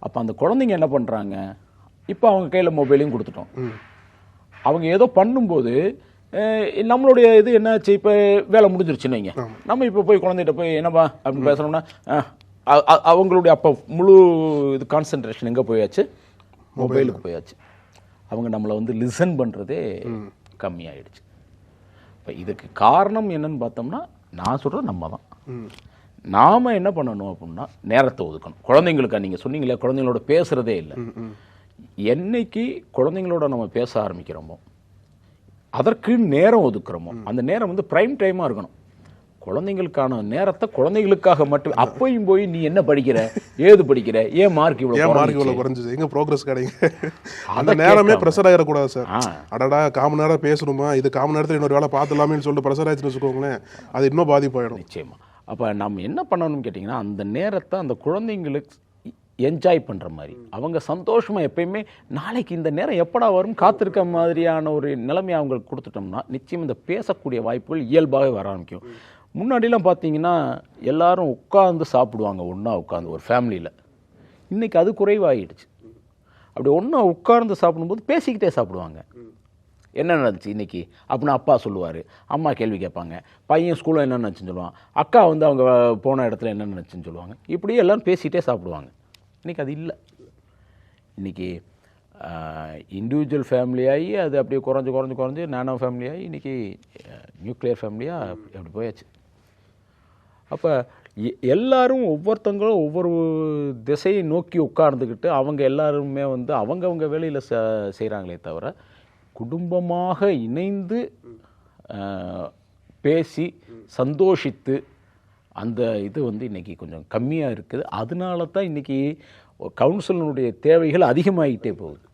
அப்போ அந்த குழந்தைங்க என்ன பண்ணுறாங்க, இப்போ அவங்க கையில் மொபைலையும் கொடுத்துட்டோம். அவங்க ஏதோ பண்ணும்போது நம்மளுடைய இது என்னாச்சு, இப்போ வேலை முடிஞ்சிருச்சுன்னு வைங்க, நம்ம இப்போ போய் குழந்தைகிட்ட போய் என்னப்பா அப்படின்னு பேசுகிறோம்னா அவங்களுடைய அப்போ முழு இது கான்சன்ட்ரேஷன் எங்கே போயாச்சு, மொபைலுக்கு போயாச்சு. அவங்க நம்மளை வந்து லிசன் பண்ணுறதே கம்மியாயிடுச்சு. இப்போ இதுக்கு காரணம் என்னன்னு பார்த்தோம்னா, நான் சொல்கிறது நம்ம தான். நாம் என்ன பண்ணணும் அப்படின்னா, நேரத்தை ஒதுக்கணும். குழந்தைங்களுக்கா நீங்கள் சொன்னீங்களே, குழந்தைங்களோட பேசுகிறதே இல்லை. என்னைக்கு குழந்தைங்களோட நம்ம பேச ஆரம்பிக்கிறோமோ, அதற்கு நேரம் ஒதுக்குறோமோ, அந்த நேரம் வந்து ப்ரைம் டைமாக இருக்கணும். குழந்தைங்களுக்கான நேரத்தை குழந்தைகளுக்காக மட்டும். அப்பையும் போய் நீ என்ன படிக்கிற, ஏது படிக்கிற, ஏன் மார்க் இவ்வளோ குறைஞ்சிது, எங்க ப்ரோக்ரஸ் கிடைங்க, அந்த நேரமே ப்ரெஷர் ஆகிடக்கூடாது சார். அடடா காமன் நேரம் பேசணுமா, இது காமன் நேரத்தில் இன்னொரு வேலை பார்த்துலாமேன்னு சொல்லிட்டு ப்ரெஷர் ஆயிடுச்சுன்னு வச்சுக்கோங்களேன், அது இன்னும் பாதிப்பாயிடும். நிச்சயமா. அப்போ நம்ம என்ன பண்ணணும்னு கேட்டிங்கன்னா, அந்த நேரத்தை அந்த குழந்தைங்களுக்கு என்ஜாய் பண்ணுற மாதிரி, அவங்க சந்தோஷமாக எப்பயுமே நாளைக்கு இந்த நேரம் எப்படா வரும் காத்திருக்க மாதிரியான ஒரு நிலைமையை அவங்களுக்கு கொடுத்துட்டோம்னா, நிச்சயம் இந்த பேசக்கூடிய வாய்ப்புகள் இயல்பாகவே வர ஆரம்பிக்கும். முன்னாடிலாம் பார்த்தீங்கன்னா எல்லாரும் உட்காந்து சாப்பிடுவாங்க, ஒன்றா உட்காந்து ஒரு ஃபேமிலியில். இன்றைக்கி அது குறைவாகிடுச்சு. அப்படி ஒன்றா உட்கார்ந்து சாப்பிடும்போது பேசிக்கிட்டே சாப்பிடுவாங்க. என்ன நடந்துச்சு இன்றைக்கி அப்படின்னு அப்பா சொல்லுவார், அம்மா கேள்வி கேட்பாங்க, பையன் ஸ்கூலில் என்ன நினச்சுன்னு சொல்லுவான், அக்கா வந்து அவங்க போன இடத்துல என்ன நினச்சுன்னு சொல்லுவாங்க. இப்படியே எல்லோரும் பேசிகிட்டே சாப்பிடுவாங்க. இன்றைக்கி அது இல்லை. இன்றைக்கி இண்டிவிஜுவல் ஃபேமிலியாகி அது அப்படியே குறைஞ்சு நானோ ஃபேமிலியாகி இன்றைக்கி நியூக்ளியர் ஃபேமிலியாக அப்படி போயாச்சு. அப்போ எல்லாரும் ஒவ்வொருத்தங்களும் ஒவ்வொரு திசையை நோக்கி உட்கார்ந்துக்கிட்டு அவங்க எல்லாருமே வந்து அவங்கவுங்க வேலையில் செய்கிறாங்களே தவிர, குடும்பமாக இணைந்து பேசி சந்தோஷித்து அந்த இது வந்து இன்றைக்கி கொஞ்சம் கம்மியாக இருக்குது. அதனால தான் இன்றைக்கி கவுன்சிலினுடைய தேவைகள் அதிகமாகிட்டே போகுது.